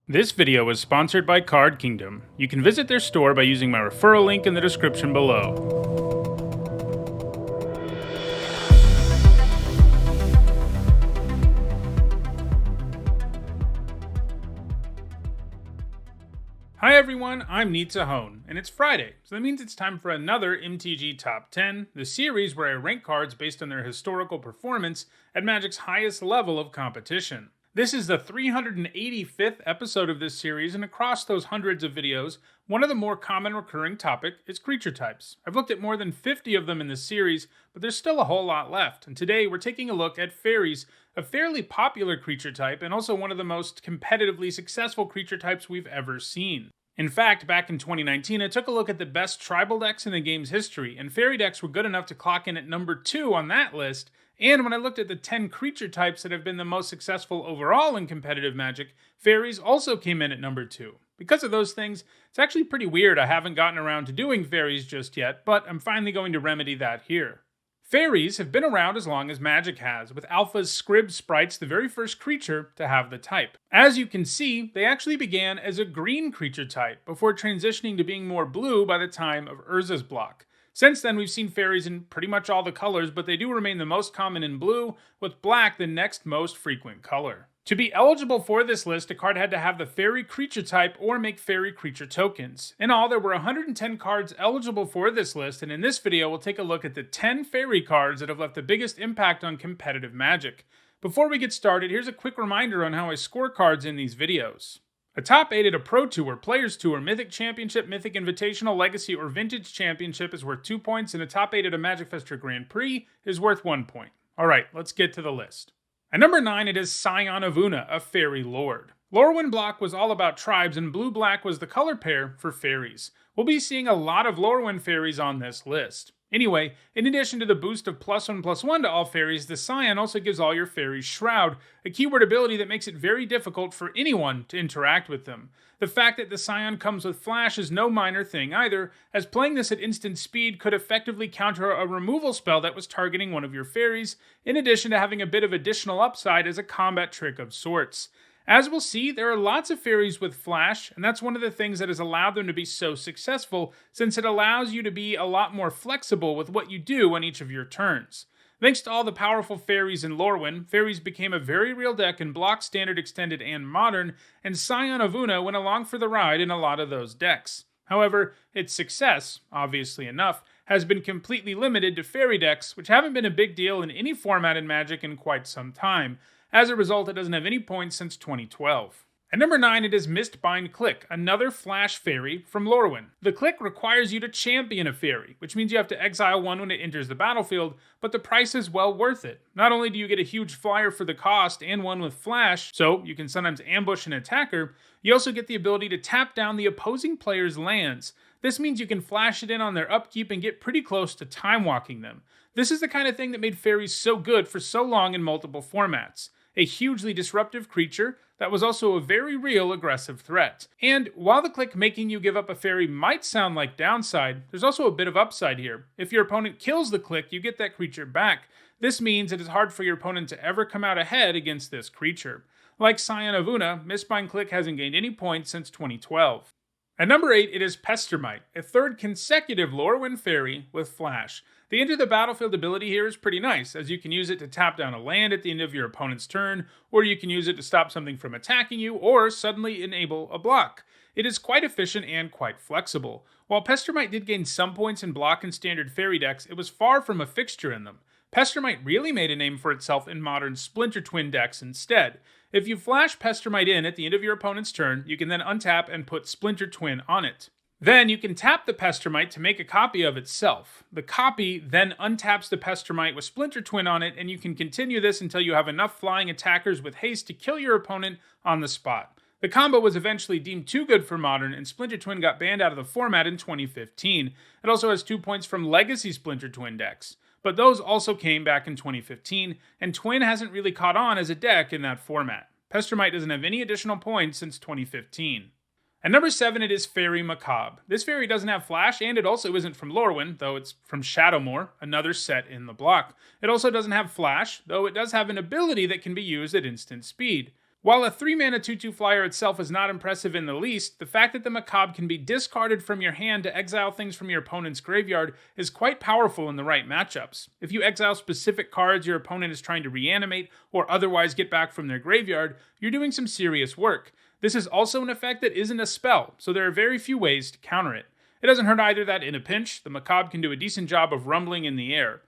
This video is sponsored by Card Kingdom. You can visit their store by using my referral link in the description below. Hi everyone, I'm Hone, and it's Friday, so that means it's time for another MTG Top 10, the series where I rank cards based on their historical performance at Magic's highest level of competition. This is the 385th episode of this series, and across those hundreds of videos, one of the more common recurring topics is creature types. I've looked at more than 50 of them in this series, but there's still a whole lot left, and today we're taking a look at Faeries, a fairly popular creature type and also one of the most competitively successful creature types we've ever seen. In fact, back in 2019, I took a look at the best tribal decks in the game's history, and Fairy decks were good enough to clock in at number 2 on that list. And when I looked at the 10 creature types that have been the most successful overall in competitive Magic, Fairies also came in at number 2. Because of those things, it's actually pretty weird I haven't gotten around to doing Fairies just yet, but I'm finally going to remedy that here. Fairies have been around as long as Magic has, with Alpha's Scrib sprites the very first creature to have the type. As you can see, they actually began as a green creature type, before transitioning to being more blue by the time of Urza's block. Since then, we've seen Fairies in pretty much all the colors, but they do remain the most common in blue, with black the next most frequent color. To be eligible for this list, a card had to have the Fairy creature type or make Fairy creature tokens. In all, there were 110 cards eligible for this list, and in this video, we'll take a look at the 10 Fairy cards that have left the biggest impact on competitive Magic. Before we get started, here's a quick reminder on how I score cards in these videos. A top 8 at a Pro Tour, Players Tour, Mythic Championship, Mythic Invitational, Legacy, or Vintage Championship is worth 2 points, and a top 8 at a Magic Fest Grand Prix is worth 1 point. Alright, let's get to the list. At number 9, it is Sion Avuna, a Fairy Lord. Lorwyn block was all about tribes, and blue-black was the color pair for Fairies. We'll be seeing a lot of Lorwyn Fairies on this list. Anyway, in addition to the boost of +1/+1 to all Fairies, the Sion also gives all your Fairies Shroud, a keyword ability that makes it very difficult for anyone to interact with them. The fact that the Sion comes with Flash is no minor thing either, as playing this at instant speed could effectively counter a removal spell that was targeting one of your Fairies, in addition to having a bit of additional upside as a combat trick of sorts. As we'll see, there are lots of Fairies with Flash, and that's one of the things that has allowed them to be so successful, since it allows you to be a lot more flexible with what you do on each of your turns. Thanks to all the powerful Fairies in Lorwyn, Fairies became a very real deck in Block, Standard, Extended, and Modern, and Sion Avuna went along for the ride in a lot of those decks. However, its success, obviously enough, has been completely limited to Fairy decks, which haven't been a big deal in any format in Magic in quite some time. As a result, it doesn't have any points since 2012. At number 9, it is Mistbind Click, another Flash Fairy from Lorwyn. The Click requires you to champion a Fairy, which means you have to exile one when it enters the battlefield, but the price is well worth it. Not only do you get a huge flyer for the cost and one with Flash, so you can sometimes ambush an attacker, you also get the ability to tap down the opposing player's lands. This means you can flash it in on their upkeep and get pretty close to time-walking them. This is the kind of thing that made Fairies so good for so long in multiple formats. A hugely disruptive creature that was also a very real aggressive threat. And while the Click making you give up a Fairy might sound like downside, there's also a bit of upside here. If your opponent kills the Click, you get that creature back. This means it is hard for your opponent to ever come out ahead against this creature. Like Sion Avuna, Mistbind Click hasn't gained any points since 2012. At number 8, it is Pestermite, a third consecutive Lorwyn Fairy with Flash. The Enter the Battlefield ability here is pretty nice, as you can use it to tap down a land at the end of your opponent's turn, or you can use it to stop something from attacking you, or suddenly enable a block. It is quite efficient and quite flexible. While Pestermite did gain some points in block and standard Fairy decks, it was far from a fixture in them. Pestermite really made a name for itself in modern Splinter Twin decks instead. If you flash Pestermite in at the end of your opponent's turn, you can then untap and put Splinter Twin on it. Then you can tap the Pestermite to make a copy of itself. The copy then untaps the Pestermite with Splinter Twin on it, and you can continue this until you have enough flying attackers with haste to kill your opponent on the spot. The combo was eventually deemed too good for Modern, and Splinter Twin got banned out of the format in 2015. It also has 2 points from Legacy Splinter Twin decks. But those also came back in 2015, and Twin hasn't really caught on as a deck in that format. Pestermite doesn't have any additional points since 2015. At number 7, it is Fairy Macabre. This Fairy doesn't have Flash, and it also isn't from Lorwyn, though it's from Shadowmoor, another set in the block. It also doesn't have Flash, though it does have an ability that can be used at instant speed. While a 3-mana 2/2 flyer itself is not impressive in the least, the fact that the macabre can be discarded from your hand to exile things from your opponent's graveyard is quite powerful in the right matchups. If you exile specific cards your opponent is trying to reanimate or otherwise get back from their graveyard, you're doing some serious work. This is also an effect that isn't a spell, so there are very few ways to counter it. It doesn't hurt either that in a pinch, the macabre can do a decent job of rumbling in the air.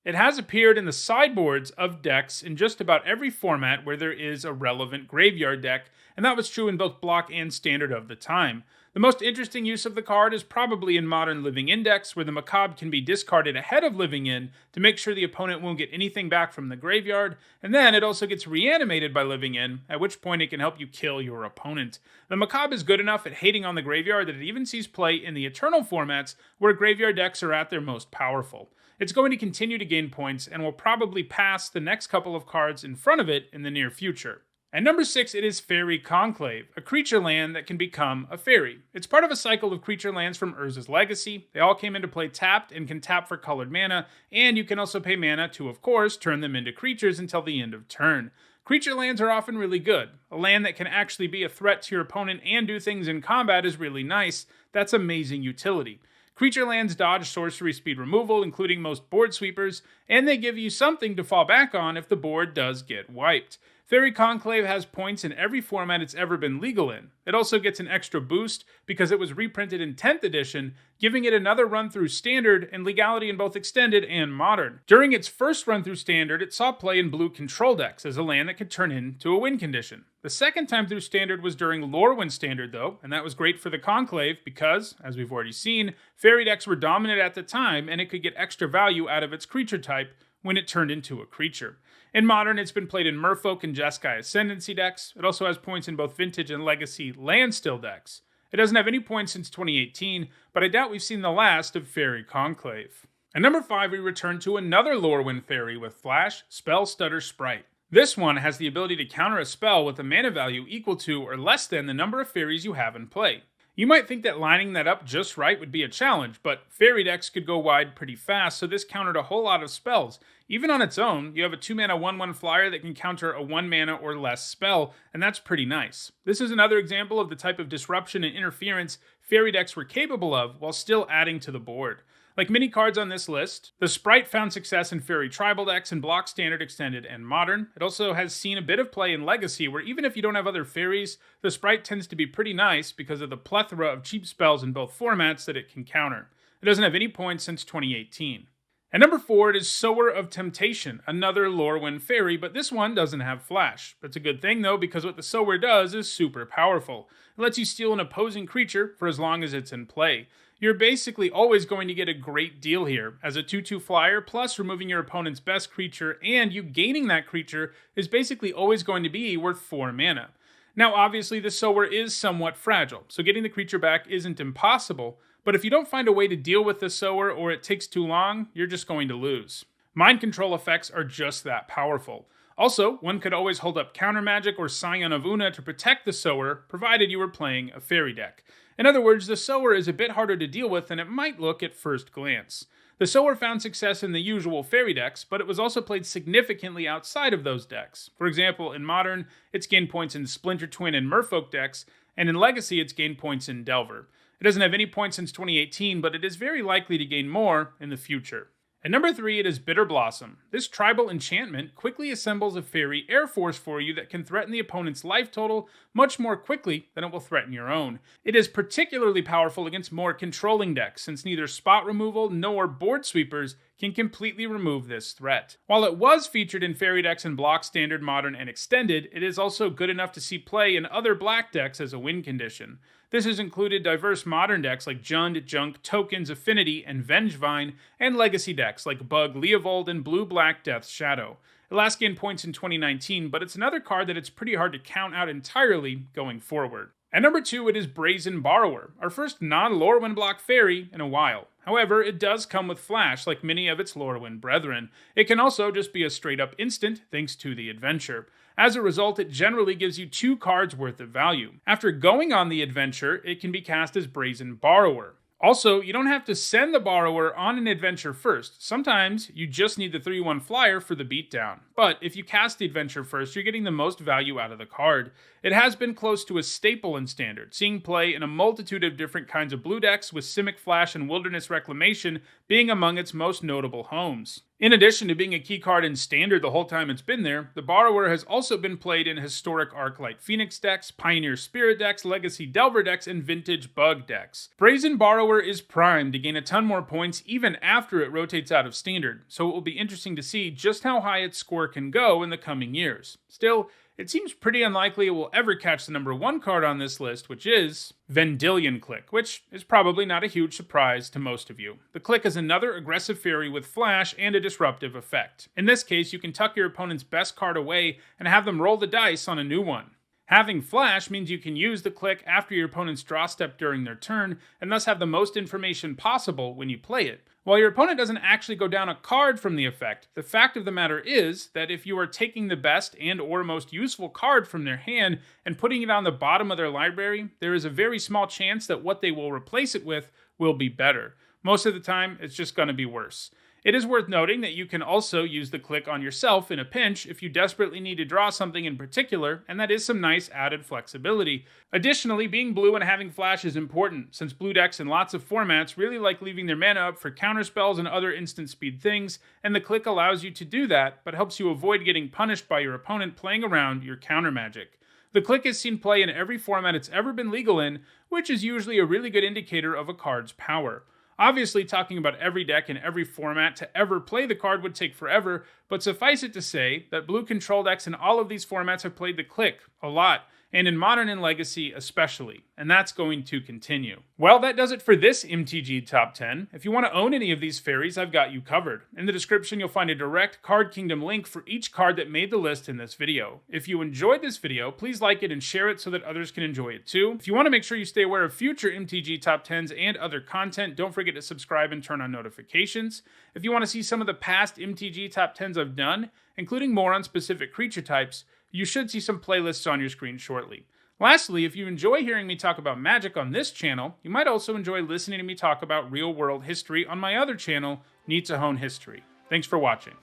It has appeared in the sideboards of decks in just about every format where there is a relevant graveyard deck, and that was true in both block and standard of the time. The most interesting use of the card is probably in Modern Living In decks, where the macabre can be discarded ahead of Living In to make sure the opponent won't get anything back from the graveyard, and then it also gets reanimated by Living In, at which point it can help you kill your opponent. The macabre is good enough at hating on the graveyard that it even sees play in the Eternal formats, where graveyard decks are at their most powerful. It's going to continue to gain points and will probably pass the next couple of cards in front of it in the near future. At number 6, it is Fairy Conclave, a creature land that can become a fairy. It's part of a cycle of creature lands from Urza's Legacy. They all came into play tapped and can tap for colored mana, and you can also pay mana to, of course, turn them into creatures until the end of turn. Creature lands are often really good. A land that can actually be a threat to your opponent and do things in combat is really nice. That's amazing utility. Creature lands dodge sorcery speed removal, including most board sweepers, and they give you something to fall back on if the board does get wiped. Fairy Conclave has points in every format it's ever been legal in. It also gets an extra boost because it was reprinted in 10th edition, giving it another run through Standard and legality in both Extended and Modern. During its first run through Standard, it saw play in blue control decks as a land that could turn into a win condition. The second time through Standard was during Lorwyn Standard though, and that was great for the Conclave because, as we've already seen, fairy decks were dominant at the time and it could get extra value out of its creature type when it turned into a creature. In Modern, it's been played in Merfolk and Jeskai Ascendancy decks. It also has points in both Vintage and Legacy Landstill decks. It doesn't have any points since 2018, but I doubt we've seen the last of Fairy Conclave. At number 5, we return to another Lorwyn Fairy with Flash, Spell Stutter Sprite. This one has the ability to counter a spell with a mana value equal to or less than the number of fairies you have in play. You might think that lining that up just right would be a challenge, but fairy decks could go wide pretty fast, so this countered a whole lot of spells. Even on its own, you have a 2-mana 1/1 flyer that can counter a 1-mana or less spell, and that's pretty nice. This is another example of the type of disruption and interference fairy decks were capable of while still adding to the board. Like many cards on this list, the Sprite found success in Fairy Tribal decks in Block, Standard, Extended, and Modern. It also has seen a bit of play in Legacy, where even if you don't have other fairies, the Sprite tends to be pretty nice because of the plethora of cheap spells in both formats that it can counter. It doesn't have any points since 2018. At number 4, it is Sower of Temptation, another Lorwyn fairy, but this one doesn't have Flash. That's a good thing though, because what the Sower does is super powerful. It lets you steal an opposing creature for as long as it's in play. You're basically always going to get a great deal here. As a 2/2 flyer, plus removing your opponent's best creature, and you gaining that creature is basically always going to be worth 4 mana. Now obviously the Sower is somewhat fragile, so getting the creature back isn't impossible, but if you don't find a way to deal with the Sower or it takes too long, you're just going to lose. Mind control effects are just that powerful. Also, one could always hold up counter magic or Sion Avuna to protect the Sower, provided you were playing a fairy deck. In other words, the Sower is a bit harder to deal with than it might look at first glance. The Sower found success in the usual fairy decks, but it was also played significantly outside of those decks. For example, in Modern, it's gained points in Splinter Twin and Merfolk decks, and in Legacy, it's gained points in Delver. It doesn't have any points since 2018, but it is very likely to gain more in the future. At number 3, it is Bitter Blossom. This tribal enchantment quickly assembles a fairy air force for you that can threaten the opponent's life total much more quickly than it will threaten your own. It is particularly powerful against more controlling decks, since neither spot removal nor board sweepers can completely remove this threat. While it was featured in fairy decks in Block, Standard, Modern, and Extended, it is also good enough to see play in other black decks as a win condition. This has included diverse Modern decks like Jund, Junk, Tokens, Affinity, and Vengevine, and Legacy decks like Bug, Leovold, and Blue-Black Death's Shadow. It last gained points in 2019, but it's another card that it's pretty hard to count out entirely going forward. At number 2, it is Brazen Borrower, our first non-Lorwyn block fairy in a while. However, it does come with Flash, like many of its Lorwyn brethren. It can also just be a straight-up instant, thanks to the adventure. As a result, it generally gives you 2 cards worth of value. After going on the adventure, it can be cast as Brazen Borrower. Also, you don't have to send the borrower on an adventure first. Sometimes you just need the 3/1 flyer for the beatdown. But if you cast the adventure first, you're getting the most value out of the card. It has been close to a staple in Standard, seeing play in a multitude of different kinds of blue decks, with Simic Flash and Wilderness Reclamation being among its most notable homes. In addition to being a key card in Standard the whole time it's been there, the borrower has also been played in historic Arclight Phoenix decks, Pioneer Spirit decks, Legacy Delver decks, and Vintage Bug decks. Brazen Borrower is primed to gain a ton more points even after it rotates out of Standard, so it will be interesting to see just how high its score can go in the coming years. Still, it seems pretty unlikely it will ever catch the number 1 card on this list, which is Vendilion Click, which is probably not a huge surprise to most of you. The Click is another aggressive fairy with flash and a disruptive effect. In this case, you can tuck your opponent's best card away and have them roll the dice on a new one. Having flash means you can use the Click after your opponent's draw step during their turn, and thus have the most information possible when you play it. While your opponent doesn't actually go down a card from the effect, the fact of the matter is that if you are taking the best and or most useful card from their hand and putting it on the bottom of their library, there is a very small chance that what they will replace it with will be better. Most of the time, it's just going to be worse. It is worth noting that you can also use the Click on yourself in a pinch if you desperately need to draw something in particular, and that is some nice added flexibility. Additionally, being blue and having flash is important, since blue decks in lots of formats really like leaving their mana up for counterspells and other instant speed things, and the Click allows you to do that, but helps you avoid getting punished by your opponent playing around your counter magic. The Click is seen play in every format it's ever been legal in, which is usually a really good indicator of a card's power. Obviously, talking about every deck in every format to ever play the card would take forever, but suffice it to say that blue control decks in all of these formats have played the Click a lot, and in Modern and Legacy especially, and that's going to continue. Well, that does it for this MTG Top 10. If you want to own any of these fairies, I've got you covered. In the description, you'll find a direct Card Kingdom link for each card that made the list in this video. If you enjoyed this video, please like it and share it so that others can enjoy it too. If you want to make sure you stay aware of future MTG Top 10s and other content, don't forget to subscribe and turn on notifications. If you want to see some of the past MTG Top 10s I've done, including more on specific creature types, you should see some playlists on your screen shortly. Lastly, if you enjoy hearing me talk about Magic on this channel, you might also enjoy listening to me talk about real-world history on my other channel, Need to Hone History. Thanks for watching.